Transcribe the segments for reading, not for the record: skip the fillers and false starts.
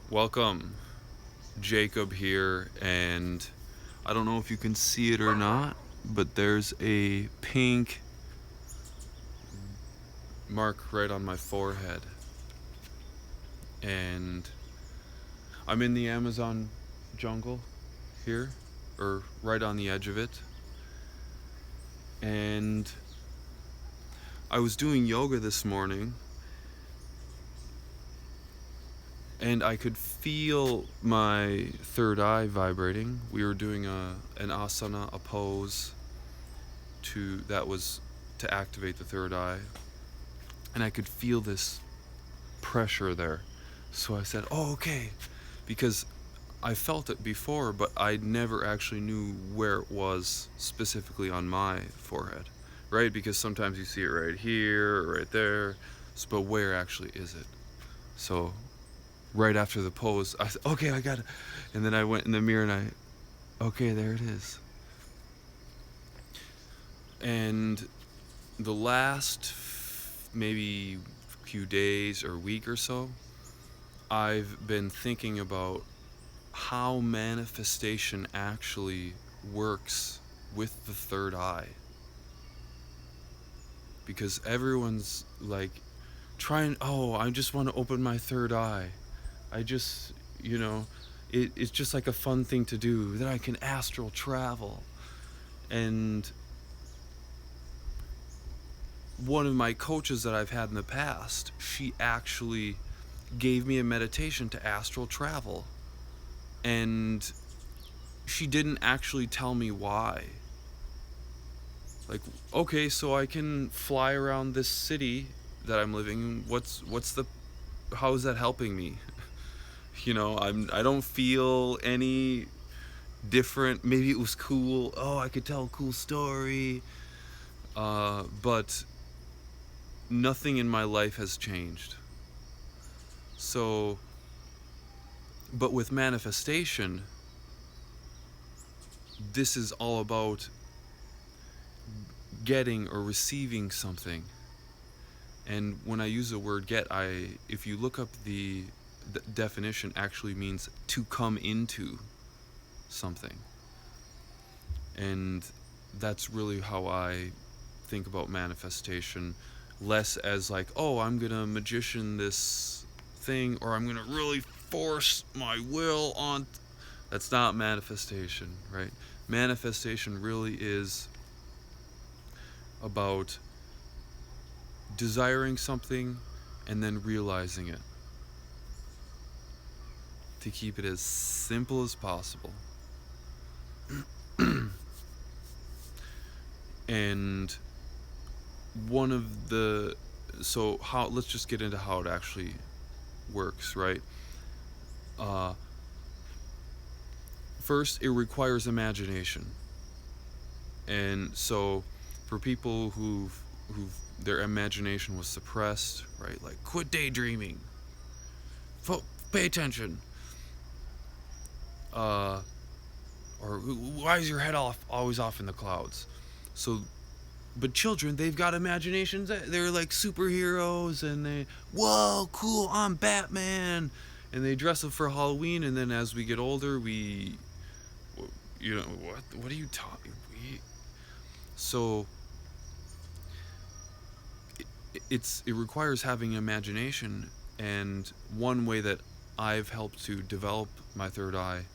Welcome, Jacob here, and I don't know if you can see it or not, but there's a pink mark right on my forehead, and I'm in the Amazon jungle here, or right on the edge of it, and I was doing yoga this morning, and I could feel my third eye vibrating. We were doing an asana, a pose that was to activate the third eye, and I could feel this pressure there. So I said, "Oh, okay," because I felt it before, but I never actually knew where it was specifically on my forehead, right? Because sometimes you see it right here, or right there, but where actually is it? So right after the pose, I said, "Okay, I got it," and then I went in the mirror and okay, there it is. And the last maybe few days or week or so, I've been thinking about how manifestation actually works with the third eye. Because everyone's like I just want to open my third eye. I just, you know, it's just like a fun thing to do. Then I can astral travel. And one of my coaches that I've had in the past, she actually gave me a meditation to astral travel. And she didn't actually tell me why. Like, okay, so I can fly around this city that I'm living in. How is that helping me? I don't feel any different. Maybe it was cool. Oh, I could tell a cool story. But nothing in my life has changed. So, but with manifestation, this is all about getting or receiving something. And when I use the word get, if you look up the definition, actually means to come into something. And that's really how I think about manifestation, less as like, oh, I'm gonna magician this thing, or I'm gonna really force my will on. That's not manifestation, right? Manifestation really is about desiring something and then realizing it, to keep it as simple as possible. And one of the so how let's just get into how it actually works, right? First, it requires imagination. And so for people who've their imagination was suppressed, right? Like, quit daydreaming. Pay attention. Or why is your head always off in the clouds? So, but children, they've got imaginations. They're like superheroes, and whoa, cool, I'm Batman, and they dress up for Halloween. And then as we get older, what are you talking? So it requires having imagination, and one way that I've helped to develop my third eye,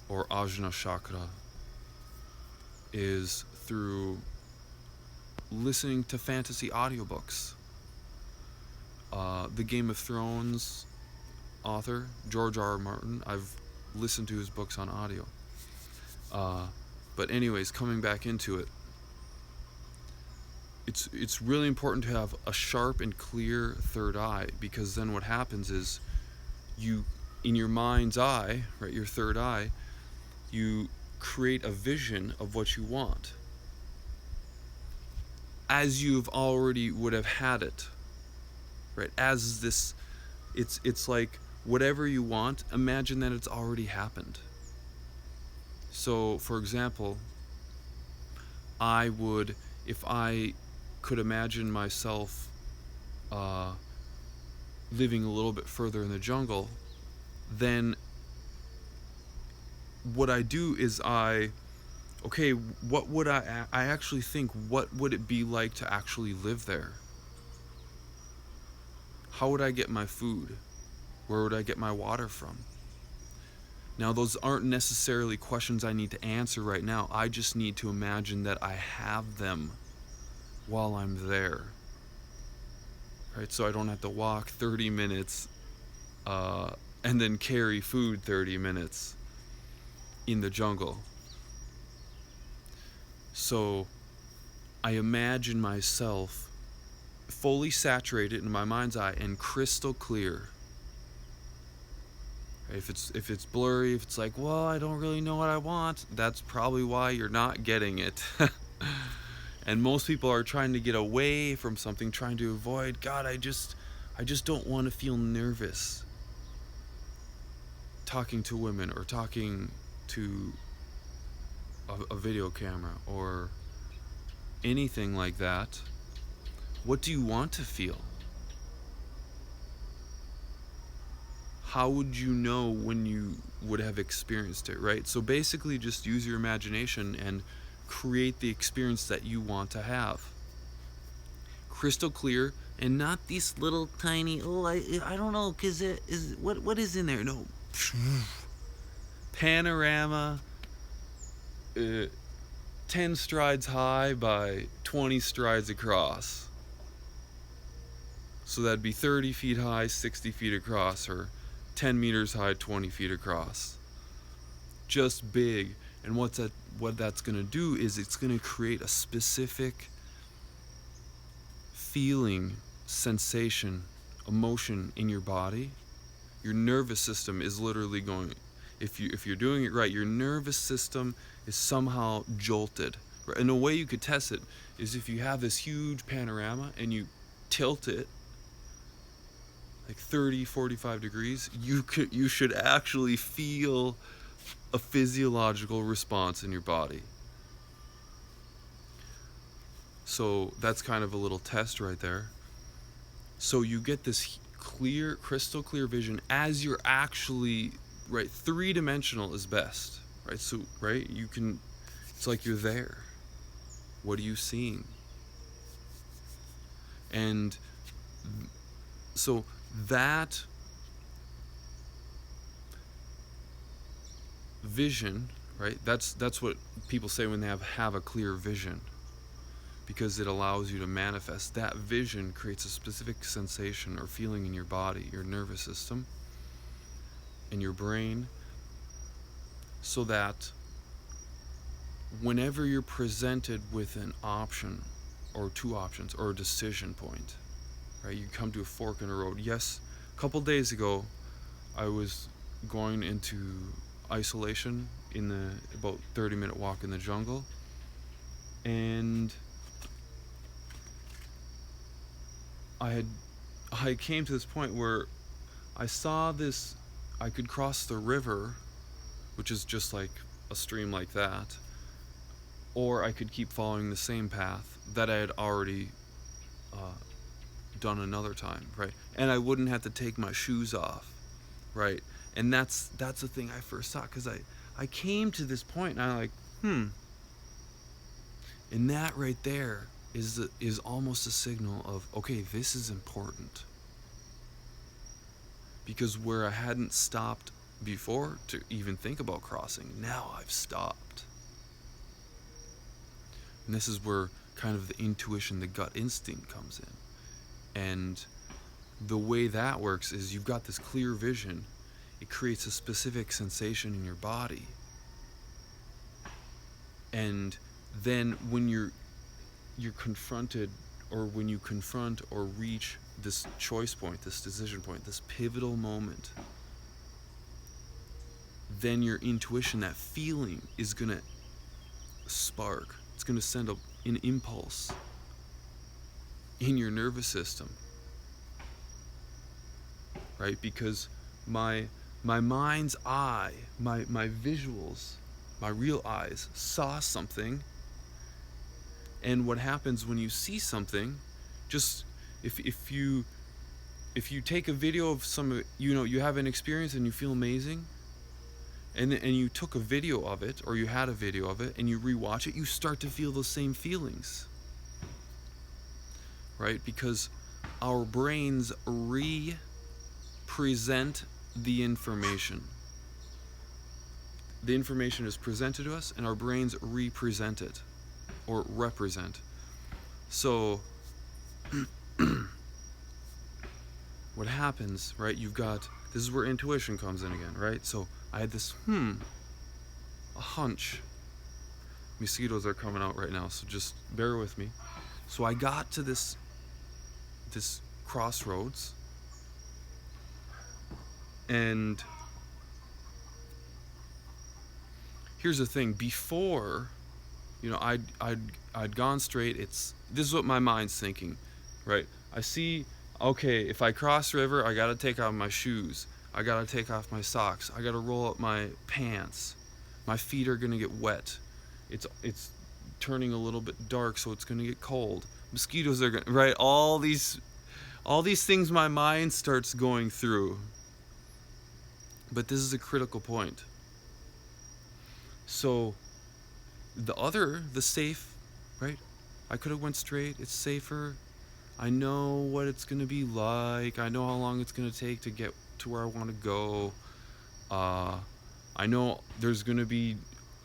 or Ajna chakra, is through listening to fantasy audiobooks. The Game of Thrones author, George R. R. Martin, I've listened to his books on audio. But anyways, coming back into it, it's really important to have a sharp and clear third eye, because then what happens is in your mind's eye, right, your third eye, you create a vision of what you want as you've already would have had it, right? As this, it's like whatever you want, imagine that it's already happened. So, for example, if I could imagine myself living a little bit further in the jungle, then what I do is okay, what would I actually think, what would it be like to actually live there? How would I get my food? Where would I get my water from? Now, those aren't necessarily questions I need to answer right now. I just need to imagine that I have them while I'm there. Right? So I don't have to walk 30 minutes and then carry food 30 minutes in the jungle. So I imagine myself fully saturated in my mind's eye and crystal clear. If it's blurry, if it's like, well, I don't really know what I want, that's probably why you're not getting it. And most people are trying to get away from something, trying to avoid, God, I just don't want to feel nervous talking to women or talking to a video camera or anything like that. What do you want to feel? How would you know when you would have experienced it, right? So basically just use your imagination and create the experience that you want to have. Crystal clear, and not these little tiny, I don't know, because it is, what is in there? No. Panorama, 10 strides high by 20 strides across. So that'd be 30 feet high, 60 feet across, or 10 meters high, 20 feet across. Just big. And what that's going to do is it's going to create a specific feeling, sensation, emotion in your body. Your nervous system is literally going, if you're doing it right, your nervous system is somehow jolted. Right? And a way you could test it is if you have this huge panorama and you tilt it like 30, 45 degrees, you should actually feel a physiological response in your body. So that's kind of a little test right there. So you get this clear, crystal clear vision as you're actually, right, 3-dimensional is best, right? So, right, you can, it's like you're there. What are you seeing? And so that vision, right? That's what people say when they have a clear vision, because it allows you to manifest. That vision creates a specific sensation or feeling in your body, your nervous system, and your brain, so that whenever you're presented with an option or two options or a decision point, right? You come to a fork in the road. Yes, a couple days ago, I was going into isolation in the about 30-minute walk in the jungle, and I came to this point where I saw this, I could cross the river, which is just like a stream like that, or I could keep following the same path that I had already done another time, right? And I wouldn't have to take my shoes off, right? And that's the thing I first saw, because I came to this point and I'm like, and that right there is almost a signal of, okay, this is important. Because where I hadn't stopped before to even think about crossing, now I've stopped. And this is where kind of the intuition, the gut instinct comes in. And the way that works is you've got this clear vision. It creates a specific sensation in your body. And then when you're confronted, or when you confront or reach this choice point, this decision point, this pivotal moment, then your intuition, that feeling, is going to spark. It's going to send an impulse in your nervous system, right? Because my mind's eye, my visuals, my real eyes saw something. And what happens when you see something, just if you if you take a video of some, you have an experience and you feel amazing, and you took a video of it, or you had a video of it, and you rewatch it, you start to feel those same feelings, right? Because our brains re-present the information. The information is presented to us, and our brains represent it, or represent. So what happens, right? This is where intuition comes in again, right? So I had this, a hunch. Mosquitoes are coming out right now, so just bear with me. So I got to this crossroads, and here's the thing. Before, I'd gone straight. This is what my mind's thinking, right? I see, okay, if I cross the river, I gotta take off my shoes. I gotta take off my socks. I gotta roll up my pants. My feet are gonna get wet. It's turning a little bit dark, so it's gonna get cold. Mosquitoes are gonna, right? All these things my mind starts going through. But this is a critical point. So the safe, right? I could have went straight. It's safer. I know what it's gonna be like. I know how long it's gonna take to get to where I want to go. I know there's gonna be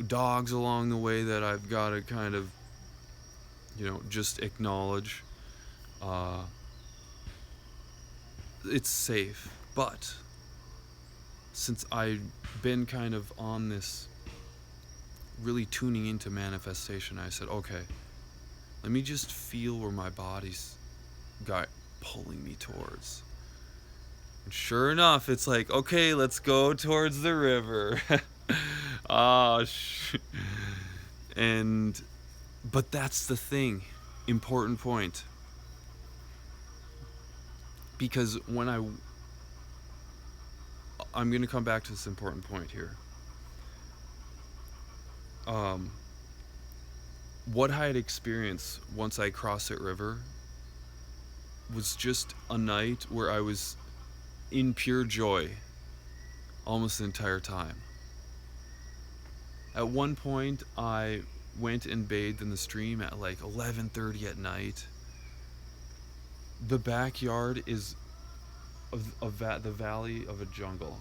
dogs along the way that I've got to kind of, just acknowledge. It's safe. But since I've been kind of on this really tuning into manifestation, I said, okay, let me just feel where my body's got pulling me towards. And sure enough, it's like, okay, let's go towards the river. But that's the thing, important point. Because when I'm going to come back to this important point here. What I had experienced once I crossed that river was just a night where I was in pure joy almost the entire time. At one point, I went and bathed in the stream at like 11:30 at night. The backyard is the valley of a jungle.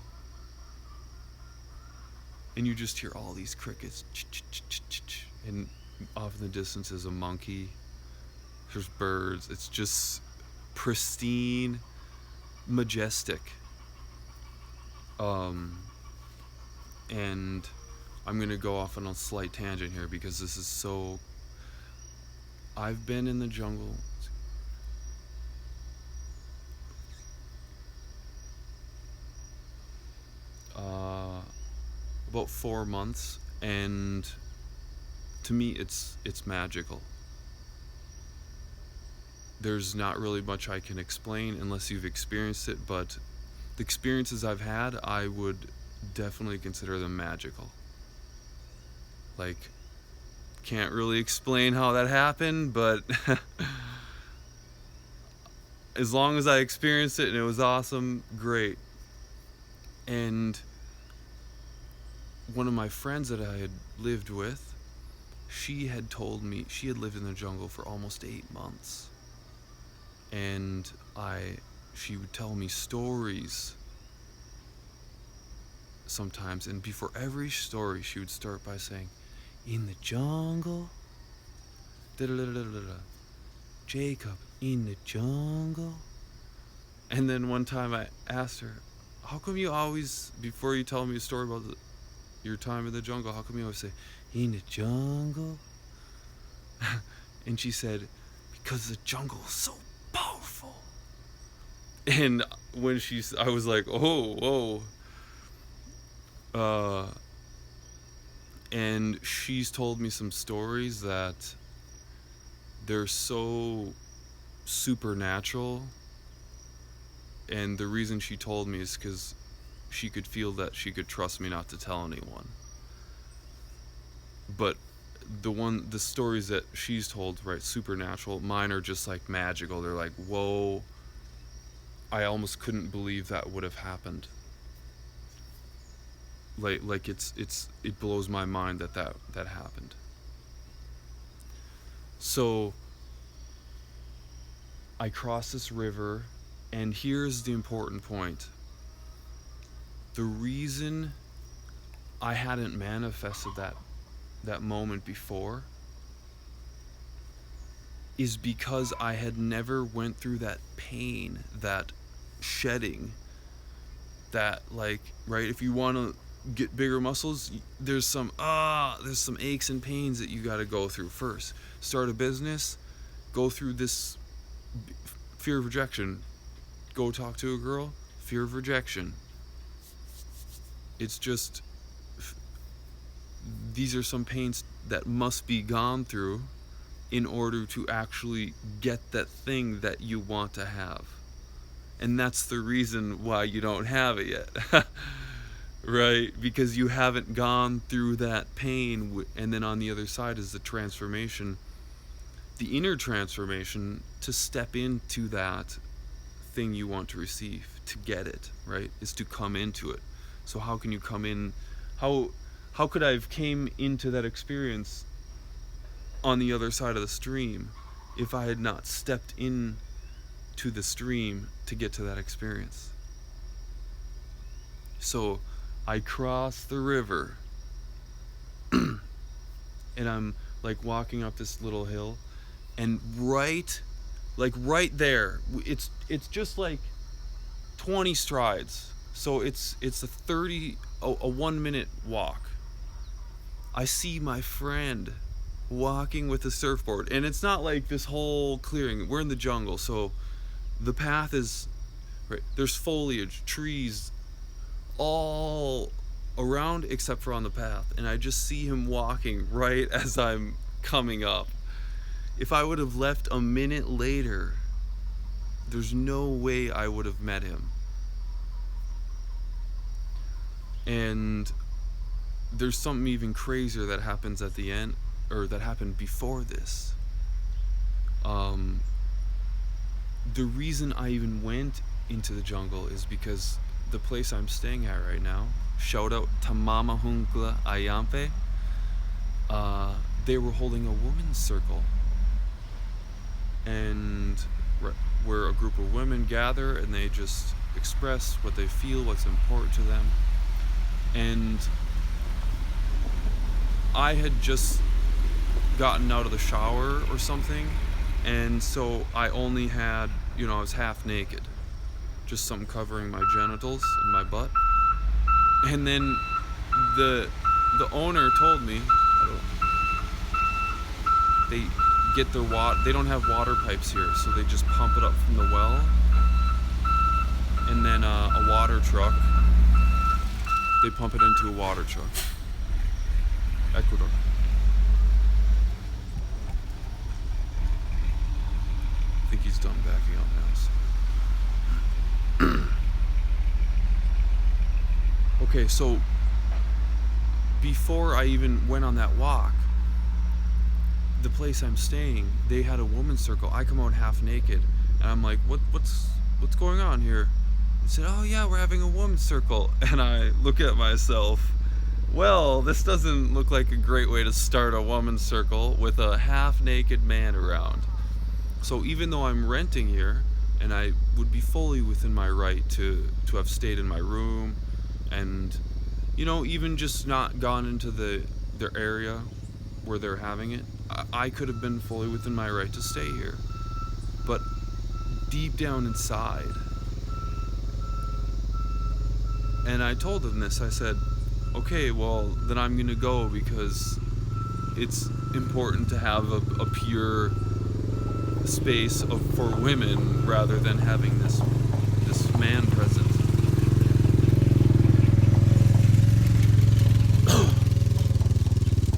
And you just hear all these crickets. And off in the distance is a monkey. There's birds. It's just pristine, majestic. And I'm going to go off on a slight tangent here because this is so... I've been in the jungle about 4 months, and to me it's magical. There's not really much I can explain unless you've experienced it, but the experiences I've had, I would definitely consider them magical. Like, can't really explain how that happened, but as long as I experienced it and it was awesome, great. And one of my friends that I had lived with, she had told me she had lived in the jungle for almost 8 months. And she would tell me stories sometimes, and before every story she would start by saying, in the jungle, da-da-da-da-da-da, Jacob, in the jungle. And then one time I asked her, how come you always, before you tell me a story about your time in the jungle, how come you always say, in the jungle? And she said, because the jungle is so powerful. And when I was like, oh, whoa. And she's told me some stories that they're so supernatural. And the reason she told me is because she could feel that she could trust me not to tell anyone. But the stories that she's told, right, supernatural, mine are just like magical. They're like, whoa, I almost couldn't believe that would have happened. Like it blows my mind that happened. So I crossed this river, and here's the important point. The reason I hadn't manifested that moment before is because I had never went through that pain, that shedding, that, like, right, if you want to get bigger muscles, there's some aches and pains that you got to go through first. Start a business, go through this fear of rejection. Go talk to a girl, fear of rejection. It's just, these are some pains that must be gone through in order to actually get that thing that you want to have. And that's the reason why you don't have it yet. Right? Because you haven't gone through that pain, and then on the other side is the transformation, the inner transformation, to step into that thing you want to receive, to get it, right? Is to come into it. So how can you come in? How could I have came into that experience on the other side of the stream if I had not stepped in to the stream to get to that experience? So I crossed the river and I'm like walking up this little hill, and right there, it's just like 20 strides. So it's a 1 minute walk. I see my friend walking with a surfboard, and it's not like this whole clearing. We're in the jungle, so the path is right. There's foliage, trees all around except for on the path, and I just see him walking right as I'm coming up. If I would have left a minute later, there's no way I would have met him. And there's something even crazier that happens at the end, or that happened before this. The reason I even went into the jungle is because the place I'm staying at right now, shout out to Mama Hunkla Ayampe, they were holding a women's circle. And where a group of women gather and they just express what they feel, what's important to them. And I had just gotten out of the shower or something, and so I only had, I was half naked, just something covering my genitals and my butt. And then the owner told me they get their water. They don't have water pipes here, so they just pump it up from the well, and then a water truck. They pump it into a water truck. Ecuador. I think he's done backing up now. So. Okay, so before I even went on that walk, the place I'm staying, they had a woman's circle. I come out half naked, and I'm like, what's going on here? They said, oh yeah, we're having a woman's circle. And I look at myself, well, this doesn't look like a great way to start a woman's circle with a half naked man around. So even though I'm renting here, and I would be fully within my right to have stayed in my room, and even just not gone into their area where they're having it, I could have been fully within my right to stay here. But deep down inside, and I told them this, I said, okay, well, then I'm gonna go, because it's important to have a pure space for women rather than having this man present.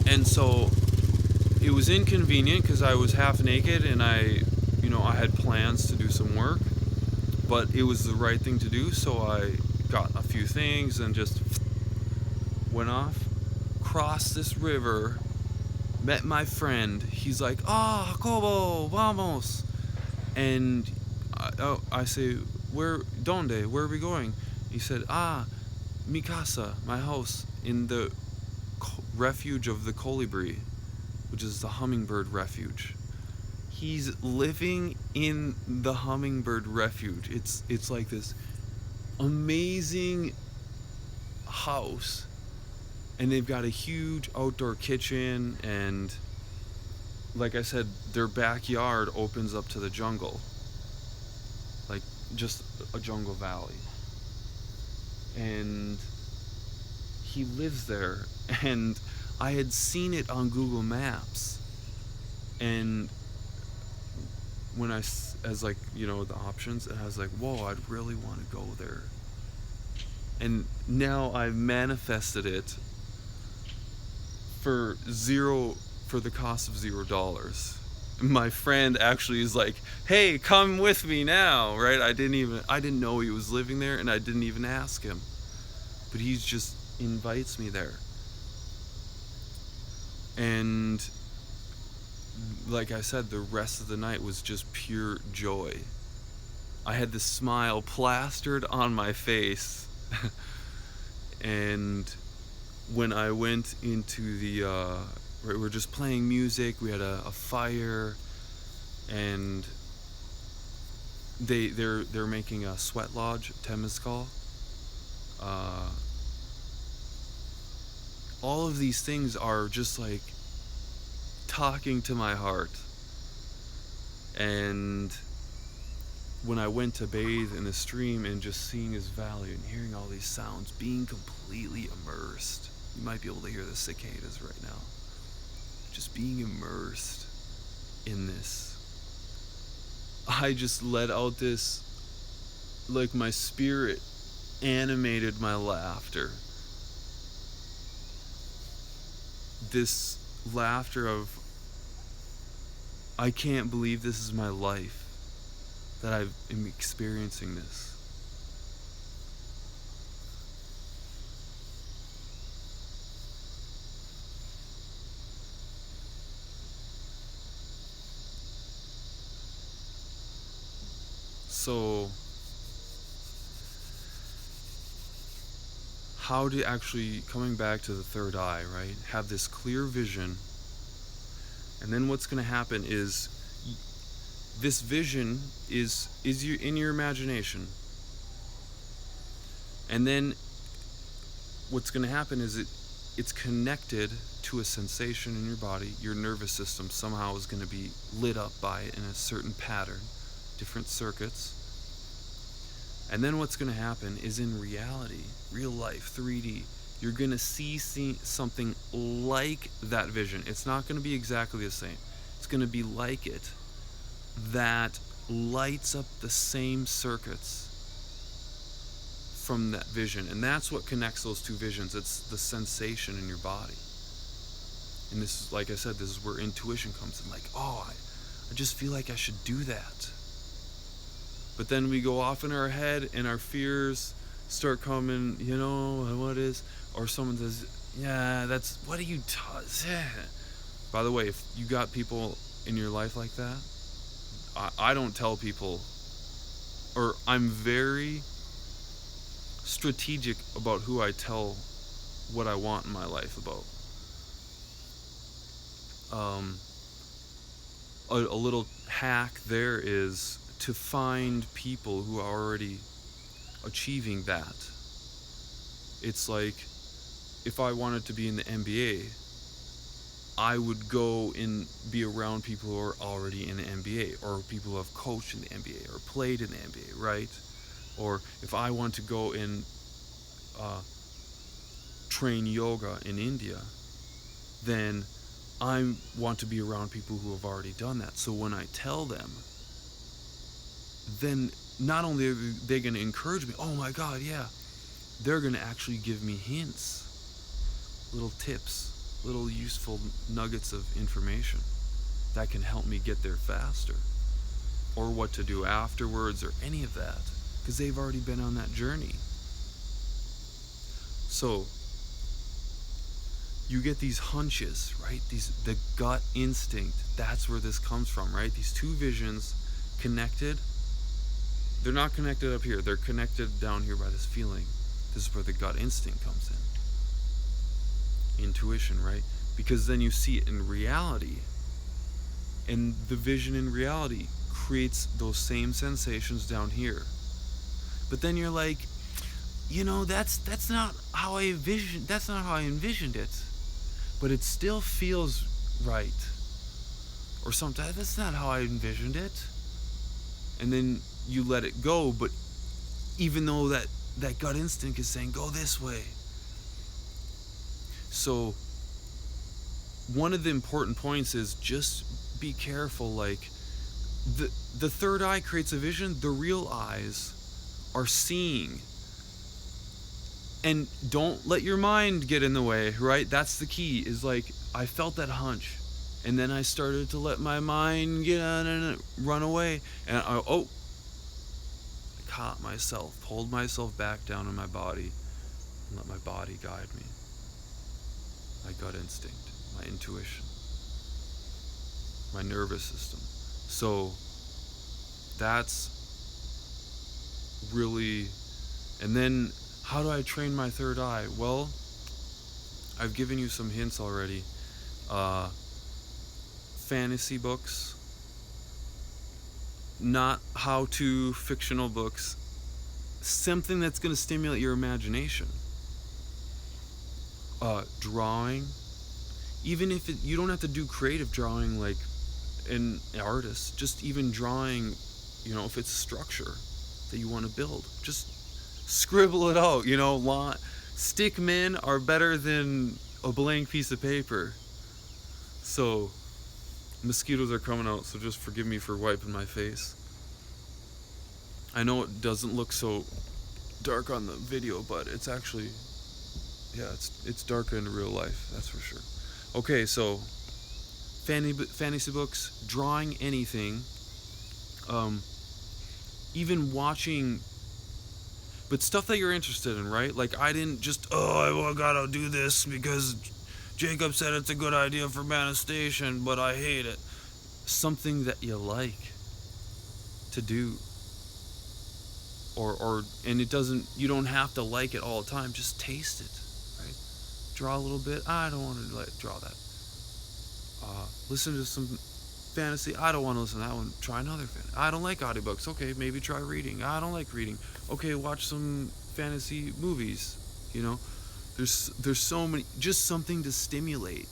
And so it was inconvenient because I was half naked, and I had plans to do some work, but it was the right thing to do. So I got a few things and just went off, crossed this river, met my friend. He's like, Jacobo, vamos. And I say, Where are we going? He said, mi casa, my house, in the refuge of the colibri, which is the hummingbird refuge. He's living in the hummingbird refuge. It's like this amazing house, and they've got a huge outdoor kitchen, and like I said, their backyard opens up to the jungle, like just a jungle valley. And he lives there, and I had seen it on Google Maps, and when as like, the options, and I was like, whoa, I'd really want to go there. And now I've manifested it for the cost of $0. My friend actually is like, hey, come with me now, right? I didn't know he was living there, and I didn't even ask him, but he just invites me there. And like I said, the rest of the night was just pure joy. I had this smile plastered on my face. And when I went into the we were just playing music, we had a fire, and they're making a sweat lodge, temazcal. All of these things are just like talking to my heart. And when I went to bathe in the stream and just seeing his valley and hearing all these sounds, being completely immersed. You might be able to hear the cicadas right now. Just being immersed in this. I just let out this, like, my spirit animated my laughter. This laughter of, I can't believe this is my life, that I am experiencing this. So, how to actually, coming back to the third eye, right? Have this clear vision. And then what's going to happen is, this vision is you in your imagination. And then what's going to happen is it's connected to a sensation in your body. Your nervous system somehow is going to be lit up by it in a certain pattern, different circuits. And then what's going to happen is, in reality, real life, 3D, you're going to see something like that vision. It's not going to be exactly the same. It's going to be like it, that lights up the same circuits from that vision. And that's what connects those two visions. It's the sensation in your body. And this is, like I said, this is where intuition comes in. Like, oh, I just feel like I should do that. But then we go off in our head, and our fears start coming, what is? Or someone says, yeah, that's, what are you By the way, if you got people in your life like that, I don't tell people, or I'm very strategic about who I tell what I want in my life about. A little hack there is to find people who are already achieving that. It's like, if I wanted to be in the NBA, I would go and be around people who are already in the NBA, or people who have coached in the NBA or played in the NBA, right? Or if I want to go and train yoga in India, then I want to be around people who have already done that. So when I tell them, then not only are they going to encourage me, oh my God, yeah, they're going to actually give me hints, little tips, little useful nuggets of information that can help me get there faster, or what to do afterwards, or any of that, because they've already been on that journey. So you get these hunches, right? The gut instinct, that's where this comes from, right? These two visions connected, They're not connected up here. They're connected down here by this feeling. This is where the gut instinct comes in. Intuition, right? Because then you see it in reality. And the vision in reality creates those same sensations down here. But then you're like, that's not how I envisioned it. But it still feels right. Or sometimes that's not how I envisioned it. And then you let it go, but even though that gut instinct is saying go this way. So one of the important points is just be careful. Like the third eye creates a vision. The real eyes are seeing. And don't let your mind get in the way, right? That's the key, is like, I felt that hunch. And then I started to let my mind get on and run away. And I caught myself, pulled myself back down in my body, and let my body guide me. My gut instinct, my intuition, my nervous system. So that's really, and then how do I train my third eye? Well, I've given you some hints already. Fantasy books, not how-to fictional books, something that's going to stimulate your imagination. Drawing, even if you don't have to do creative drawing like an artist, just even drawing, if it's structure that you want to build, just scribble it out. Stick men are better than a blank piece of paper. So mosquitoes are coming out, so just forgive me for wiping my face. I know it doesn't look so dark on the video, but it's actually, it's darker in real life, that's for sure. Okay, so fantasy books, drawing anything, even watching, but stuff that you're interested in, right? Like, I didn't just, I gotta do this because Jacob said it's a good idea for manifestation, but I hate it. Something that you like to do. And you don't have to like it all the time, just taste it, right? Draw a little bit, I don't want to draw that. Listen to some fantasy, I don't want to listen to that one, try another fantasy. I don't like audiobooks, okay, maybe try reading. I don't like reading, okay, watch some fantasy movies. There's so many, just something to stimulate.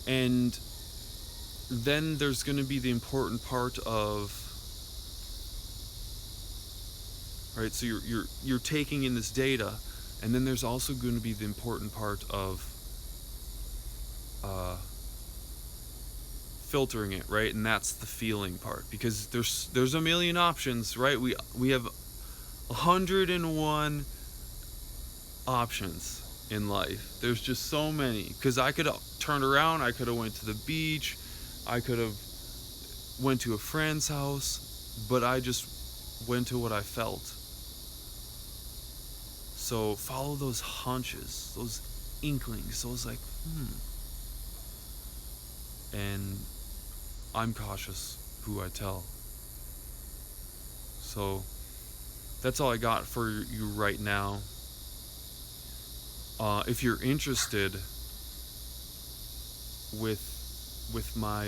And then there's going to be the important part of, right, so you're taking in this data, and then there's also going to be the important part of filtering it, right? And that's the feeling part, because there's a million options, right? We have 101 options in life. There's just so many, because I could have turned around, I could have went to the beach, I could have went to a friend's house, but I just went to what I felt. So follow those hunches, those inklings, those like, and I'm cautious who I tell. So that's all I got for you right now. If you're interested with my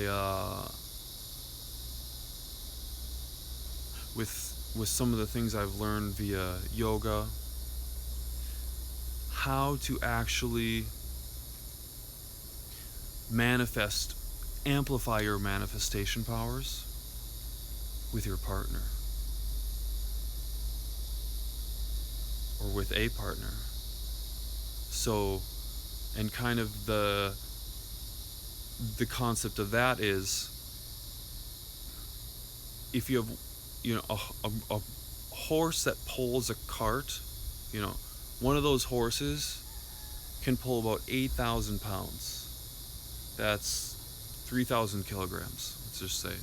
with some of the things I've learned via yoga, how to actually amplify your manifestation powers with your partner or with a partner. So, and kind of the concept of that is, if you have, a horse that pulls a cart, one of those horses can pull about 8,000 pounds. That's 3,000 kilograms, let's just say.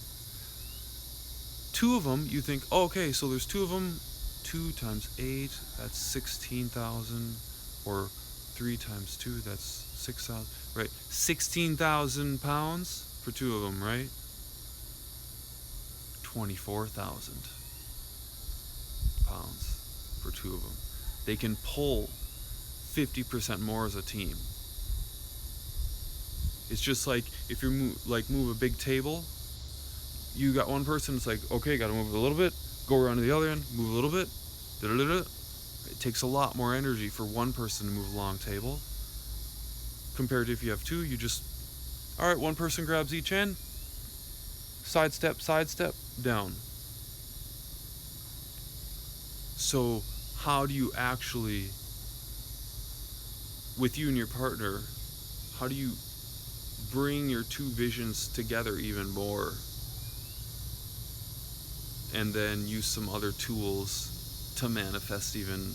Two of them, you think, okay, so there's two of them, 2 times 8, that's 16,000, or 3 times 2, that's 6,000, right? 16,000 pounds for two of them, right? 24,000 pounds for two of them. They can pull 50% more as a team. It's just like if you move a big table, you got one person, it's like, okay, got to move it a little bit, go around to the other end, move a little bit, da-da-da-da. It takes a lot more energy for one person to move a long table compared to if you have two. You just, all right, one person grabs each end, sidestep, down. So how do you actually, with you and your partner, how do you bring your two visions together even more, and then use some other tools to manifest, even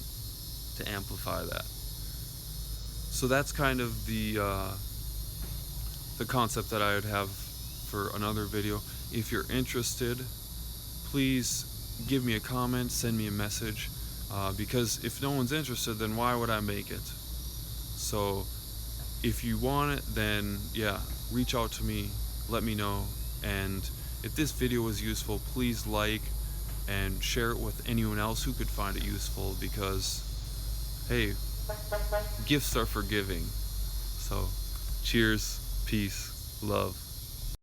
to amplify that? So that's kind of the concept that I would have for another video. If you're interested, please give me a comment, send me a message, because if no one's interested, then why would I make it? So if you want it, then yeah, reach out to me, let me know. And if this video was useful, please like and share it with anyone else who could find it useful, because hey, gifts are for giving. So cheers, peace, love.